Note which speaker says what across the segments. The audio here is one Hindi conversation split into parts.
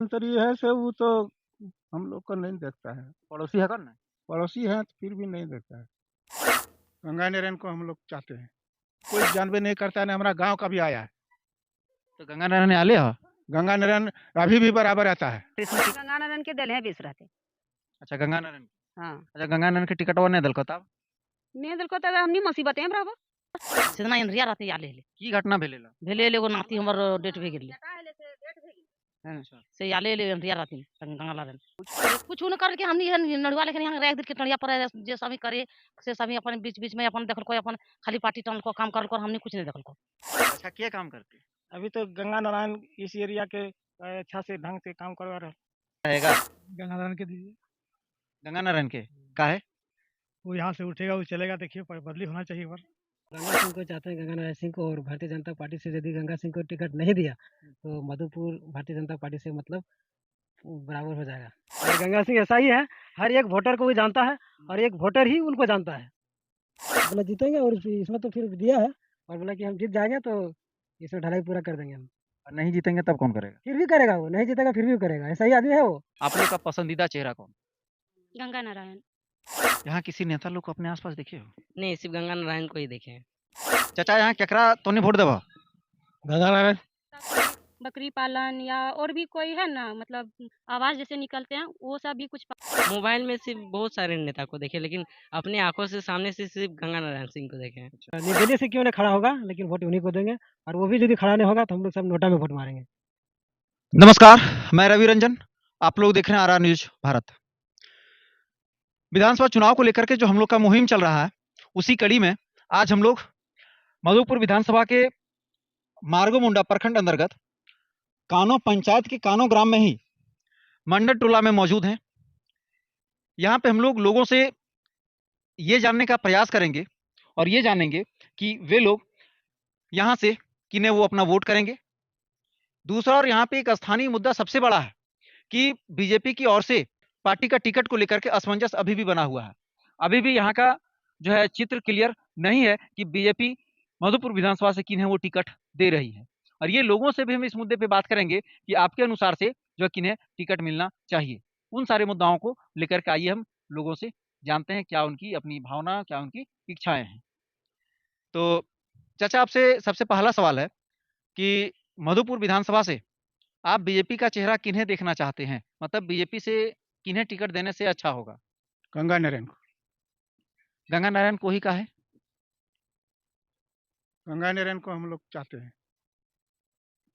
Speaker 1: मंत्री है से वो तो हम लोग को नहीं देखता है।
Speaker 2: पड़ोसी है कौन ना?
Speaker 1: पड़ोसी हैं तो फिर भी नहीं देखता है। गंगा नारायण को हम लोग चाहते हैं। कोई जानबे नहीं करता है, ना हमारा गाँव का भी आया है।
Speaker 2: तो गंगा नारायण आले हो?
Speaker 1: गंगा नारायण अभी भी बराबर आता है।
Speaker 3: गंगा नारायण के दल है बीस रहते।
Speaker 2: अच्छा गंगा नारायण।
Speaker 3: हाँ
Speaker 2: अच्छा गंगा नारायण के टिकटवा नहीं दिलको तब
Speaker 3: नहीं दिल को तो हमनी मुसीबत है बराबर
Speaker 4: सिजना इंद्रिया रहते आले ले
Speaker 2: की घटना भेलेला?
Speaker 4: भेले एगो नाती हमर डेट भे गेली
Speaker 2: अच्छा
Speaker 4: से आले ले इंद्रिया रहती गंगा लालन कुछ न करके हमनी नड़ुआ लेकिन यहाँ रह के टड़िया पर जे सभी करे से सभी अपन बीच बीच में अपन देखल को अपन खाली पार्टी टन को काम करल को हमनी कुछ नहीं देखल को।
Speaker 2: अच्छा क्या काम करते
Speaker 1: अभी तो गंगा नारायण इस एरिया के अच्छा से ढंग से काम करवा रहे हैं।
Speaker 2: रहेगा?
Speaker 1: गंगा नारायण के दीजिए,
Speaker 2: गंगा नारायण के का है?
Speaker 1: वो यहाँ से उठेगा, वो चलेगा, देखिए बदली होना चाहिए। पर
Speaker 5: गंगा सिंह को चाहते हैं, गंगा नारायण सिंह को, और भारतीय जनता पार्टी से यदि गंगा सिंह को टिकट नहीं दिया तो मधुपुर भारतीय जनता पार्टी से मतलब बराबर हो जाएगा। और गंगा सिंह ऐसा ही है, हर एक वोटर को वो जानता है और एक वोटर ही उनको जानता है। बोला जीतेंगे और इसमें तो फिर दिया है और बोला कि हम जीत जाएंगे तो इसमें ढलाई पूरा कर देंगे हम।
Speaker 2: और नहीं जीतेंगे तब कौन करेगा?
Speaker 5: फिर भी करेगा, वो नहीं जीतेगा फिर भी करेगा, ऐसा ही आदमी है वो।
Speaker 2: आप लोग का पसंदीदा चेहरा कौन?
Speaker 3: गंगा नारायण
Speaker 2: यहाँ किसी नेता लोग को अपने आसपास देखे हो?
Speaker 4: नहीं सिर्फ गंगा नारायण को ही देखे हैं।
Speaker 2: चाचा यहाँ केकरा तो नहीं वोट देबा?
Speaker 1: गंगा नारायण
Speaker 3: बकरी पालन या और भी कोई है ना, मतलब आवाज जैसे निकलते हैं वो सब भी कुछ
Speaker 4: मोबाइल में सिर्फ बहुत सारे नेता को देखे लेकिन अपने आंखों से सामने से सिर्फ गंगा नारायण सिंह को देखे हैं।
Speaker 5: निर्दलीय से क्यों नहीं खड़ा होगा, लेकिन वोट उन्हीं को देंगे और वो भी यदि खड़ा नहीं होगा तो हम लोग सब नोटा में वोट मारेंगे।
Speaker 2: नमस्कार, मैं रवि रंजन। आप लोग देख रहे हैं आर न्यूज भारत। विधानसभा चुनाव को लेकर के जो हम लोग का मुहिम चल रहा है, उसी कड़ी में आज हम लोग मधुपुर विधानसभा के मार्गो मुंडा प्रखंड अंतर्गत कानो पंचायत के कानो ग्राम में ही मंडल टोला में मौजूद हैं। यहाँ पे हम लोग लोगों से ये जानने का प्रयास करेंगे और ये जानेंगे कि वे लोग यहाँ से किन्हें वो अपना वोट करेंगे। दूसरा, और यहाँ पे एक स्थानीय मुद्दा सबसे बड़ा है कि बीजेपी की ओर से पार्टी का टिकट को लेकर के असमंजस अभी भी बना हुआ है। अभी भी यहाँ का जो है चित्र क्लियर नहीं है कि बीजेपी मधुपुर विधानसभा से किन्हें वो टिकट दे रही है। और ये लोगों से भी हम इस मुद्दे पे बात करेंगे कि आपके अनुसार से जो किन्हें टिकट मिलना चाहिए। उन सारे मुद्दाओं को लेकर के आइए हम लोगों से जानते हैं क्या उनकी अपनी भावना, क्या उनकी इच्छाएं हैं। तो चाचा, आपसे सबसे पहला सवाल है कि मधुपुर विधानसभा से आप बीजेपी का चेहरा किन्हें देखना चाहते हैं? मतलब बीजेपी से किन्हें टिकट देने से अच्छा होगा?
Speaker 1: गंगा नारायण को।
Speaker 2: गंगा नारायण को ही का है?
Speaker 1: गंगा नारायण को हम लोग चाहते हैं।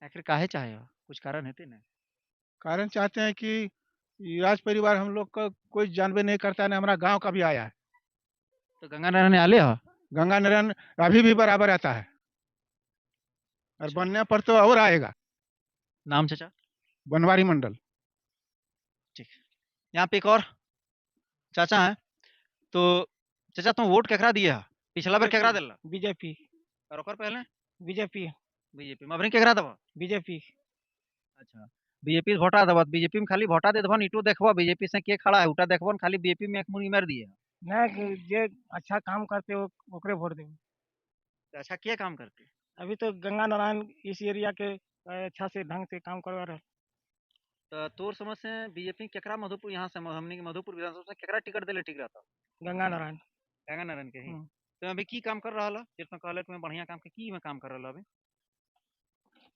Speaker 2: आखिर काहे चाहे हो? कुछ कारण है ना?
Speaker 1: कारण चाहते हैं कि ये राज परिवार हम लोग का कोई जानबे नहीं करता है, ना हमारा गांव का भी आया है।
Speaker 2: तो गंगा नारायण आले हो?
Speaker 1: गंगा नारायण अभी भी बराबर आता है और
Speaker 2: अच्छा।
Speaker 1: बनने पर तो और आएगा।
Speaker 2: नाम चाचा?
Speaker 1: बनवारी मंडल।
Speaker 2: ठीक। यहाँ पे एक और चाचा हैं। तो चाचा, तुम वोट केकरा दिए हा? पिछला बार केकरा दिला?
Speaker 1: बीजेपी।
Speaker 2: और ओकर पहले?
Speaker 1: बीजेपी।
Speaker 2: बीजेपी में अबरी केकरा दबा?
Speaker 1: बीजेपी।
Speaker 2: अच्छा, बीजेपी भोटा दबा। बीजेपी में खाली भोटा दे दबन, इटो देखबा बीजेपी से के खड़ा है उटा देखबन, खाली बीजेपी में एक मुनी मार दिए।
Speaker 1: नहीं, जे अच्छा काम करते हो ओकरे वोट देंगे।
Speaker 2: तो अच्छा क्या काम करते?
Speaker 1: अभी तो गंगा नारायण इस एरिया के अच्छा से ढंग से काम करवा रहे हैं।
Speaker 2: तो तोर समझ से बीजेपी केकरा मधुपुर यहाँ से हमनी के मधुपुर विधानसभा से केकरा टिकट देले ठीक रहता?
Speaker 1: गंगा नारायण।
Speaker 2: गंगा नारायण के ही।
Speaker 1: हम्म।
Speaker 2: तो अभी की काम कर रहा है? जितना कहले तुम्हें बढ़िया काम के की में काम कर रहा है अभी?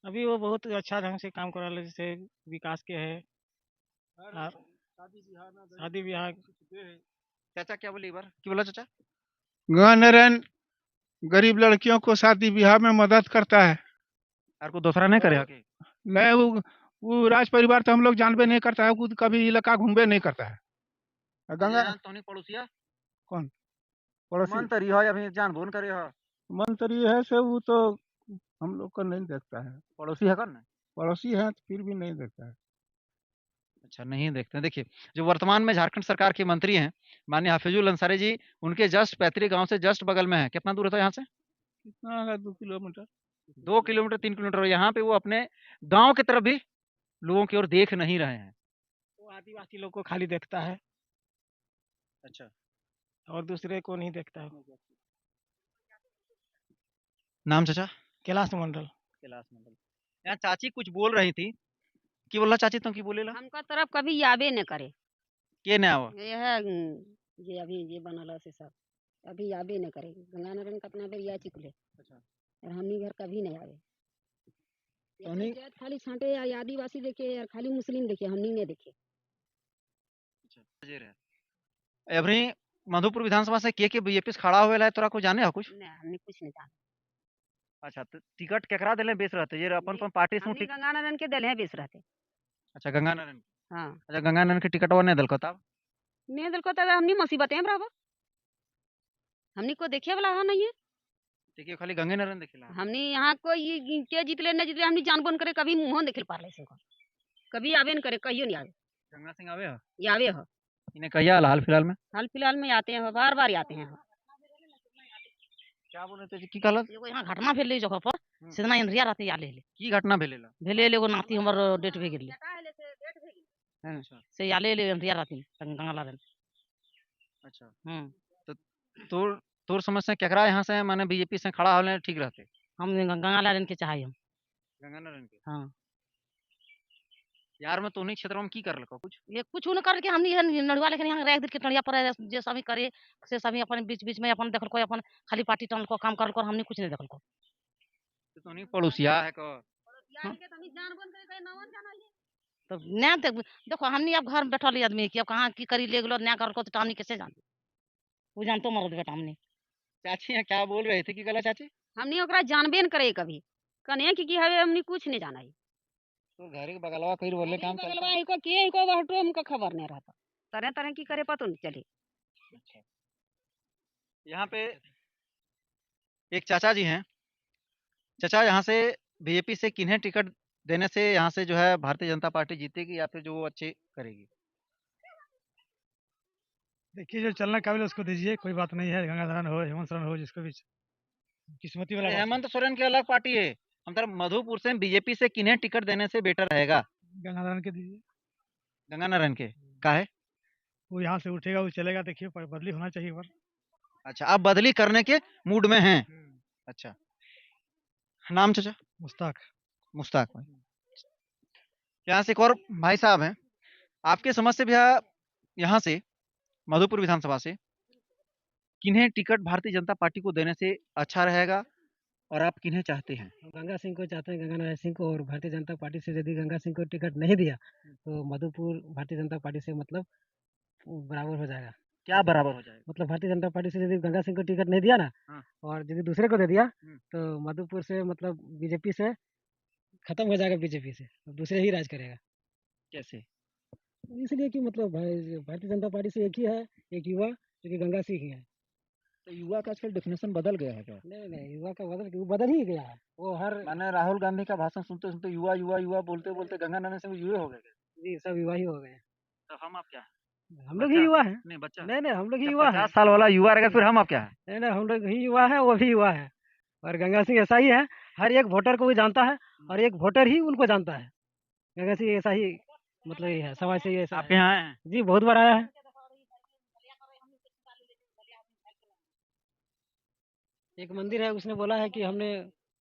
Speaker 1: अभी वो बहुत अच्छा ढंग से काम कर रहा है, जैसे विकास के है और शादी ब्याह।
Speaker 2: चाचा क्या बोले एक बार? की बोला चाचा?
Speaker 1: गंगा नारायण गरीब लड़कियों को शादी ब्याह में मदद करता है।
Speaker 2: और को दूसरा नहीं करे के?
Speaker 1: नहीं, वो राज परिवार तो हम लोग जानबे नहीं करता है, वो कभी इलाका घूमबे नहीं करता है। और गंगा
Speaker 2: तोनी पड़ोसिया
Speaker 1: कौन पड़ोसी
Speaker 2: मंत्री हो या फिर जान बोन करे हो?
Speaker 1: मंत्री है से वो तो हम लोग को नहीं देखता है।
Speaker 2: पड़ोसी है कौन ना?
Speaker 1: पड़ोसी है तो फिर भी नहीं देखता है।
Speaker 2: अच्छा, नहीं देखते हैं। देखिए, जो वर्तमान में झारखंड सरकार के मंत्री हैं माननीय हाफिजुल अंसारी जी, उनके जस्ट पैतृक गांव से जस्ट बगल में है। कितना दूर होता है यहाँ से?
Speaker 1: कितना है, 2 किलोमीटर।
Speaker 2: 2 kilometre 3 kilometre. यहाँ पे वो अपने गांव की तरफ भी लोगों की ओर देख नहीं रहे हैं।
Speaker 1: वो आदिवासी लोग को खाली देखता है
Speaker 2: अच्छा,
Speaker 1: और दूसरे को नहीं देखता है।
Speaker 2: नाम चाचा?
Speaker 1: कैलाश मंडल।
Speaker 2: कैलाश मंडल। यहाँ चाची कुछ बोल रही थी की बोला चाची तुम की बोलेला
Speaker 6: हमका तरफ कभी याबे न करे
Speaker 2: के ने आवा
Speaker 6: ये है ये अभी ये बनल से सब अभी याबे न करे गंगा नारायण का अपना बेरिया चिकले और हमनी घर कभी नहीं आवे ये
Speaker 2: हमनी-
Speaker 6: पंचायत खाली छांटे या आदिवासी देखे या खाली मुस्लिम देखे हमनी नहीं देखे
Speaker 2: अभी मधुपुर विधानसभा से के बीजेपी से खड़ा हुए तोरा को जाने हो कुछ
Speaker 6: नहीं हमनी कुछ नहीं जाने
Speaker 2: अच्छा तो टिकट केकरा देले बेच रहते ये अपन अपन पार्टी से
Speaker 6: हमनी गंगा नारायण के दिल है बेच रहते
Speaker 2: अच्छा गंगा नारायण
Speaker 6: हाँ
Speaker 2: अच्छा गंगा नारायण के टिकटवा नहीं दिलको तब
Speaker 6: नहीं दिल को तो हमनी मुसीबत है बराबर हमनी को देखे वाला है नहीं है
Speaker 2: देखिए खाली गंगा नारायण देखेला
Speaker 6: हमनी यहाँ कोई के जीतले न जीतले हमनी जान बन करे कभी मुंह देखे पारले से कभी आवे न करे कहियो नहीं आवे
Speaker 2: गंगा सिंह आवे हो
Speaker 6: ये आवे हो
Speaker 2: इन्हें कहिया हाल फिलहाल में
Speaker 6: हाल फिलहाल में आते हैं बार बार आते हैं
Speaker 2: क्या बोल रहे थे जी की कहलत
Speaker 4: एगो यहाँ घटना भेलै जगह पर सीधा इंद्रिया रहते आले ले
Speaker 2: की घटना भेलेला
Speaker 4: भेले एगो नाती हमर डेट भे गेलै
Speaker 2: अच्छा
Speaker 4: से आले ले इंद्रिया रहती गंगा नारायण
Speaker 2: अच्छा तोर तोर समझ से केकरा यहाँ से माने बीजेपी से खड़ा होले ठीक रहते
Speaker 4: हम गंगा नारायण के चाहे हम
Speaker 2: गंगा नारायण के
Speaker 4: हाँ
Speaker 2: यार मैं तो नहीं क्षेत्र में की कर लको कुछ
Speaker 4: ये कुछ न करके हमनी नड़ुआ लेकिन यहाँ रख के टणिया पर जे सभी करे से सभी अपन बीच बीच में अपन देखल को अपन खाली पार्टी टन को काम करल को हमनी कुछ नहीं देखल को
Speaker 2: तो नहीं पड़ोसिया है को
Speaker 4: तो न्याय देखो हमनी अब घर में बैठल आदमी की अब कहाँ की करी ले गेलो न्याय करल को तो हमनी कैसे जान वो जानतो मरद बेटा हमनी
Speaker 2: चाची यहाँ क्या बोल रहे थे की गला चाची
Speaker 6: हमनी ओकरा जानबे न करे कभी कने की हवे हमनी कुछ नहीं जाना
Speaker 2: तो घर के बगलवा कहीं बोले काम चल
Speaker 6: बगलवा को के को हटो हमको खबर नहीं रहता तरह तरह की करे पता नहीं चले
Speaker 2: यहाँ पे एक चाचा जी हैं चाचा यहाँ से बीजेपी से किन्हें टिकट देने से यहाँ से जो है भारतीय जनता पार्टी जीतेगी या फिर जो वो अच्छे करेगी
Speaker 1: देखिए जो चलना काबिल है उसको दीजिए, कोई बात नहीं है। गंगा नारायण हो, हेमंत सोरेन हो, जिसको भी किस्मती वाला बात है।
Speaker 2: हेमंत सोरेन की अलग पार्टी है हम तरफ मधुपुर से बीजेपी से किन्हें टिकट देने से बेटर रहेगा
Speaker 1: गंगा नारायण के दीजिए,
Speaker 2: गंगा नारायण के का है
Speaker 1: वो यहाँ से उठेगा, वो चलेगा। देखिए बदली होना चाहिए एक बार।
Speaker 2: अच्छा आप बदली करने के मूड में हैं अच्छा नाम चाचा
Speaker 1: मुश्ताक।
Speaker 2: मुश्ताक भाई यहाँ से एक और भाई साहब हैं आपके समझ से भैया यहाँ से मधुपुर विधानसभा से किन्हें टिकट भारतीय जनता पार्टी को देने से अच्छा रहेगा और आप किन्हें चाहते हैं
Speaker 5: हम गंगा सिंह को चाहते हैं, गंगा नारायण सिंह को। और भारतीय जनता पार्टी से यदि गंगा सिंह को टिकट नहीं दिया तो मधुपुर भारतीय जनता पार्टी से मतलब बराबर हो जाएगा।
Speaker 2: क्या बराबर हो जाएगा
Speaker 5: मतलब भारतीय जनता पार्टी से यदि गंगा सिंह को टिकट नहीं दिया ना
Speaker 2: हाँ।
Speaker 5: और यदि दूसरे को दे दिया
Speaker 2: हम्म।
Speaker 5: तो मधुपुर से मतलब बीजेपी से खत्म हो जाएगा, बीजेपी से दूसरे ही राज करेगा।
Speaker 2: कैसे
Speaker 5: इसलिए कि मतलब भारतीय जनता पार्टी से एक ही है, एक युवा जो कि गंगा सिंह ही है।
Speaker 2: तो युवा का आजकल डेफिनेशन बदल गया है क्या
Speaker 5: नहीं युवा का वो बदल ही गया है। वो हर
Speaker 2: मैंने राहुल गांधी का भाषण सुनते सुनते युवा युवा युवा बोलते बोलते गंगा नारायण सिंह युवा हो गए
Speaker 5: जी सब युवा ही हो गए हैं।
Speaker 2: तो हम आप क्या है
Speaker 5: हम लोग ही
Speaker 2: बच्चा?
Speaker 5: युवा है।
Speaker 2: नहीं बच्चा
Speaker 5: नहीं हम लोग ही युवा है।
Speaker 2: 50 साल वाला युवा रहेगा फिर हम आप क्या है
Speaker 5: नहीं हम लोग ही युवा है, वो भी युवा है। और गंगा सिंह ऐसा ही है, हर एक वोटर को भी जानता है और एक वोटर ही उनको जानता है। गंगा सिंह ऐसा ही मतलब ये है, समाज से ये ऐसा
Speaker 2: आप
Speaker 5: है।
Speaker 2: यहाँ आए हैं
Speaker 5: जी बहुत बार आया है। एक मंदिर है, उसने बोला है कि हमने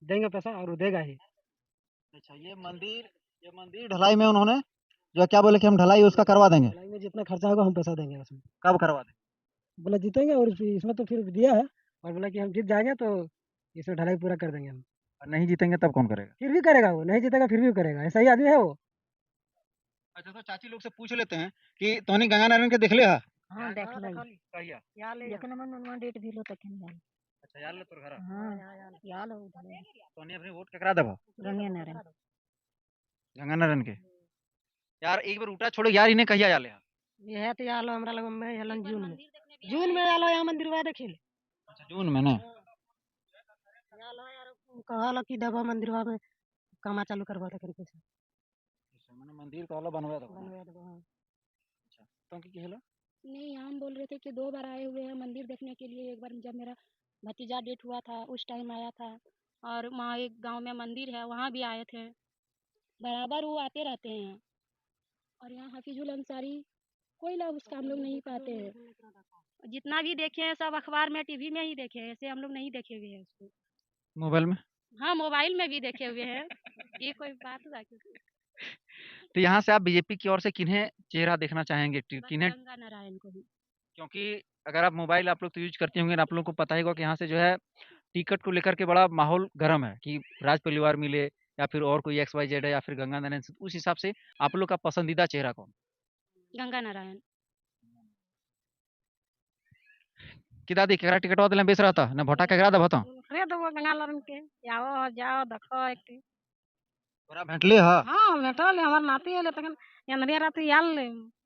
Speaker 5: देंगे पैसा और वो देगा ही।
Speaker 2: अच्छा ये मंदिर ढलाई में उन्होंने जो क्या बोले कि हम ढलाई उसका करवा देंगे
Speaker 5: ढलाई में जितना खर्चा होगा हम पैसा देंगे उसमें।
Speaker 2: कब करवा देंगे
Speaker 5: बोला जीतेंगे और इसमें तो फिर दिया है और बोला कि हम जीत जाएंगे तो इसमें ढलाई पूरा कर देंगे हम।
Speaker 2: और नहीं जीतेंगे तब कौन करेगा
Speaker 5: फिर भी करेगा, वो नहीं जीतेगा फिर भी करेगा। ऐसा ही आदमी है वो।
Speaker 2: अच्छा तो चाची लोग से पूछ लेते हैं कि तोनी गंगा नारायण के देख ले
Speaker 6: हाँ देख लो
Speaker 2: कहिया
Speaker 6: लेकिन मन डेट भी लो तक नहीं
Speaker 2: अच्छा यार ले तोर घर
Speaker 6: हाँ याल हो
Speaker 2: तोनी अपनी वोट केकरा देबो
Speaker 6: गंगे नारायण
Speaker 2: गंगा नारायण के यार एक बार उठा छोड़ो यार इन्हें कहिया याले
Speaker 5: ये है तो यालो हमरा लग में हलन जून में यालो यहाँ मंदिर वा देखे
Speaker 2: अच्छा जून में ना
Speaker 5: यालो यार कहला कि देवा मंदिर वा में कामा चालू करवा दे करके से
Speaker 2: मैंने मंदिर कहला बनवा दो
Speaker 5: बनवा देबो। हाँ।
Speaker 2: अच्छा तो की कहला
Speaker 3: नहीं हम बोल रहे थे कि 2 बार आए हुए हैं मंदिर देखने के लिए। एक बार जब मेरा भतीजा डेथ हुआ था उस टाइम आया था, और वहाँ एक गांव में मंदिर है वहाँ भी आए थे। बराबर वो आते रहते हैं। और यहाँ हफीजुल अंसारी कोई लाभ उसका हम लोग नहीं पाते हैं। जितना भी देखे हैं सब अखबार में टीवी में ही देखे हैं, ऐसे हम लोग नहीं देखे हुए हैं उसको।
Speaker 2: मोबाइल में
Speaker 3: हाँ मोबाइल में भी देखे हुए हैं। ये कोई बात हुआ
Speaker 2: तो यहाँ से आप बीजेपी की ओर से किन्हें चेहरा देखना चाहेंगे?
Speaker 3: बस
Speaker 2: किन्हें?
Speaker 3: गंगा नारायण को ही।
Speaker 2: क्योंकि अगर आप मोबाइल आप लोग तो यूज़ करते होंगे ना, आप लोगों को पता ही होगा कि यहाँ से जो है टिकट को लेकर के बड़ा माहौल गर्म है कि राज परिवार मिले या फिर और कोई एक्स वाई जेड है या फिर गंगा नारायण सिंह। उस हिसाब से आप लोग का पसंदीदा चेहरा कौन?
Speaker 3: गंगा नारायण।
Speaker 2: कि दादी केकरा टिकटवा दिले बेच रहा था ना भोटा केकरा दबा तो
Speaker 4: रे दो गंगा लरन के आओ जाओ देखो एक
Speaker 2: तोरा भेटले ह
Speaker 4: हाँ भेटल हमार नाती है तखन अंधरिया राती आल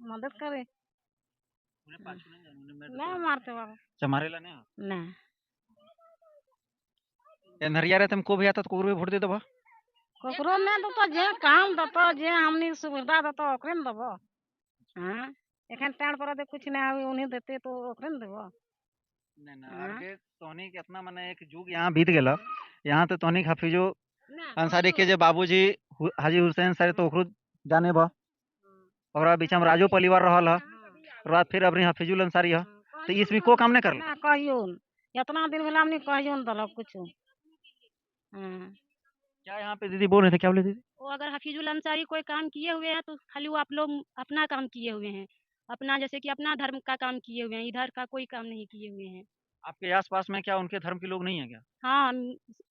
Speaker 4: मदद करे ना मारते बाबा
Speaker 2: चमारेला ने
Speaker 4: ना
Speaker 2: एनहरिया रे तुम को भी आता तो कोकरो भी वोट दे देबा।
Speaker 4: ककरो में तो जे काम दतो जे हमनी सुविधा दतो ओकरे न दबो हां एखन टाण पर दे कुछ ना आवे उन्हें देते तो ओकरे न देबो
Speaker 2: नहीं ना
Speaker 4: हाँ।
Speaker 2: आगे तोहनी के इतना माने एक जुग यहाँ बीत गेला यहाँ तो तोहनी हफीजो
Speaker 4: ना
Speaker 2: अंसारी के जे बाबूजी हाजी हुसैन सर तो ओकरो जाने बा ओकरा बीच में राजो परिवार रहल ह और बाद फिर अबरी हफीजुल अंसारी ह तो इसमें को काम नहीं करल।
Speaker 4: ना कहियो इतना दिन भेला हमनी कहियो न दलक कुछ हां
Speaker 2: क्या यहाँ पे दीदी बोल रहे थे, क्या बोले दीदी?
Speaker 3: वो अगर हफीजुल अंसारी कोई काम किए हुए हैं तो खाली वो आप लोग अपना काम किए हुए हैं, अपना जैसे कि अपना धर्म का काम किए हुए हैं, इधर का कोई काम नहीं किए हुए हैं।
Speaker 2: आपके आस-पास में क्या उनके धर्म के लोग नहीं है क्या?
Speaker 3: हाँ,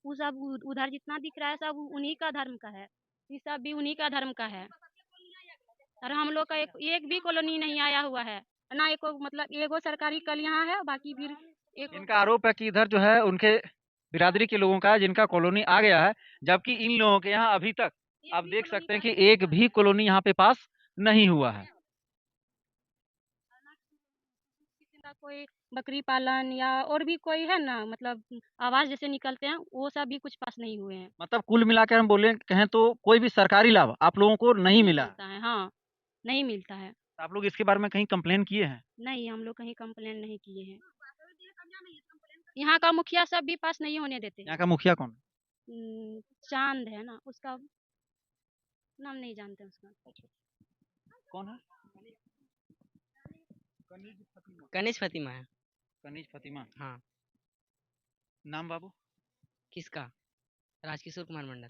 Speaker 3: वो सब उधर जितना दिख रहा है सब उन्हीं का धर्म का है, ये सब भी उन्हीं का धर्म का है। और हम लोग का एक भी कॉलोनी नहीं आया हुआ है, ना एको मतलब एगो सरकारी कल यहाँ है, बाकी फिर एक
Speaker 2: इनका आरोप है कि इधर जो है उनके बिरादरी के लोगों का है जिनका कॉलोनी आ गया है, जबकि इन लोगों के यहाँ अभी तक आप देख सकते हैं कि एक भी कॉलोनी यहाँ पे पास नहीं हुआ है।
Speaker 3: किसी का कोई बकरी पालन या और भी कोई है ना मतलब आवास जैसे निकलते हैं, वो सब भी कुछ पास नहीं हुए हैं।
Speaker 2: मतलब कुल मिलाकर हम बोले कहें तो कोई भी सरकारी लाभ आप लोगों को नहीं मिला है।
Speaker 3: मिलता है, हाँ, नहीं मिलता है।
Speaker 2: तो आप लोग इसके बारे में कहीं कंप्लेन किए हैं?
Speaker 3: नहीं, हम लोग कहीं कंप्लेन नहीं किए हैं। यहाँ का मुखिया सब भी पास नहीं होने देते हैं।
Speaker 2: यहाँ का मुखिया कौन?
Speaker 3: चांद है ना, उसका नाम नहीं जानते उसका।
Speaker 2: कौन है?
Speaker 7: कनिज फतिमा है।
Speaker 2: कनीज फतिमा।
Speaker 7: हाँ।
Speaker 2: नाम बाबू?
Speaker 7: किसका? राजकिशोर कुमार मंडल।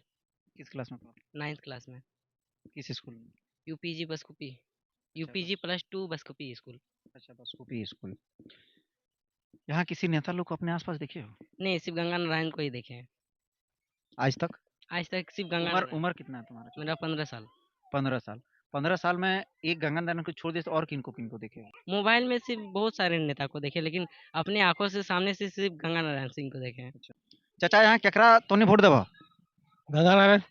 Speaker 2: किस क्लास में पढ़ा?
Speaker 7: 9th क्लास में।
Speaker 2: किस स्कूल में?
Speaker 7: यूपीजी बसकुपी यूपीजी +2 बसकुपी स्कूल।
Speaker 2: अच्छा, बसकुपी स्कूल। यहाँ किसी नेता लोग को अपने आसपास देखे हो?
Speaker 7: नहीं, सिर्फ गंगा नारायण को ही देखे हैं
Speaker 2: आज तक?
Speaker 7: आज तक। सिर्फ गंगा
Speaker 2: उम्र
Speaker 7: नारायण।
Speaker 2: उम्र कितना है तुम्हारा?
Speaker 7: मेरा 15 साल।
Speaker 2: 15 साल। 15 साल में एक गंगा नारायण को छोड़ दे तो और किनको देखे हो?
Speaker 7: मोबाइल में सिर्फ बहुत सारे नेता को देखे, लेकिन अपने आंखों से सामने से सिर्फ गंगा नारायण सिंह को देखे हैं।
Speaker 2: चाचा यहाँ केकरा तोनी वोट देबा?
Speaker 5: गंगा नारायण।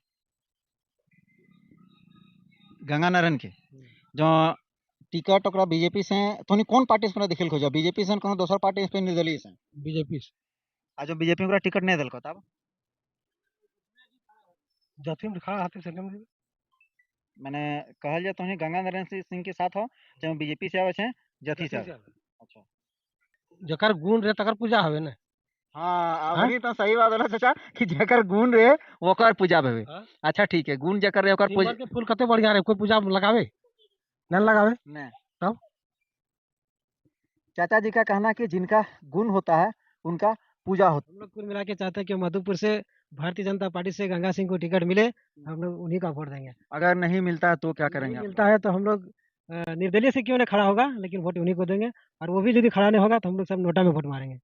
Speaker 2: गंगा नारायण के जो टिकट ओकरा बीजेपी से तोनी कौन पार्टी से दिखल खोजा? बीजेपी से कोनो दोसर पार्टी से निर्दलीय से?
Speaker 5: बीजेपी से।
Speaker 2: आ जो बीजेपी ओकरा टिकट नहीं देलको तब
Speaker 5: जथीम खड़ा हाथे से
Speaker 2: मैंने कहल जा तोनी गंगा नारायण सिंह के साथ हो चाहे बीजेपी से आवे छे जथी से आवे। अच्छा,
Speaker 5: जकर गुण रे तकर पूजा हवे ना।
Speaker 2: हाँ
Speaker 5: हाँ?
Speaker 2: अबरी तो सही बात होला चाचा कि जेकर गुण रे ओकर पूजा भेवे।
Speaker 5: हाँ?
Speaker 2: अच्छा ठीक है, गुण जेकर रे ओकर पूजा
Speaker 5: नीमन के फूल कते बढ़िया रे, कोई पूजा लगावे न लगावे।
Speaker 2: नहीं।
Speaker 5: तब?
Speaker 2: चाचा जी का कहना कि जिनका गुण होता है उनका पूजा होता
Speaker 5: हम लोग कुल मिला के चाहते हैं कि मधुपुर से भारतीय जनता पार्टी से गंगा सिंह को टिकट मिले, हम लोग उन्हीं का वोट देंगे।
Speaker 2: है। अगर नहीं मिलता है तो क्या
Speaker 5: नहीं
Speaker 2: करेंगे आप?
Speaker 5: मिलता है तो हम लोग निर्दलीय से क्यों नहीं खड़ा होगा, लेकिन वोट उन्हीं को देंगे। और वो भी यदि खड़ा नहीं होगा तो हम लोग सब नोटा में वोट मारेंगे।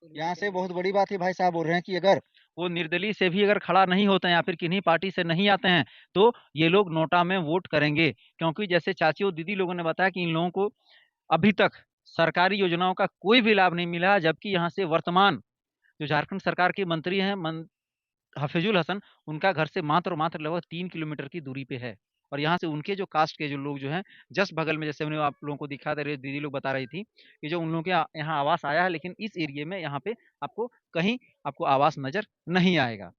Speaker 2: यहाँ से बहुत बड़ी बात है, भाई साहब बोल रहे हैं कि अगर वो निर्दलीय से भी अगर खड़ा नहीं होते हैं या फिर किन्हीं पार्टी से नहीं आते हैं तो ये लोग नोटा में वोट करेंगे, क्योंकि जैसे चाची और दीदी लोगों ने बताया कि इन लोगों को अभी तक सरकारी योजनाओं का कोई भी लाभ नहीं मिला, जबकि यहाँ से वर्तमान जो झारखंड सरकार के मंत्री हैं हफीजुल हसन, उनका घर से मात्र और मात्र लगभग 3 किलोमीटर की दूरी पे है। और यहाँ से उनके जो कास्ट के जो लोग जो हैं जस्ट बगल में, जैसे मैंने आप लोगों को दिखा दे रहे दीदी लोग बता रही थी कि जो उन लोगों के यहाँ आवास आया है, लेकिन इस एरिया में यहाँ पे आपको कहीं आपको आवास नजर नहीं आएगा।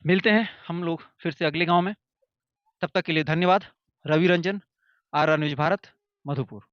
Speaker 2: मिलते हैं हम लोग फिर से अगले गांव में, तब तक के लिए धन्यवाद। Ravi Ranjan, RR news Bharat, Madhupur.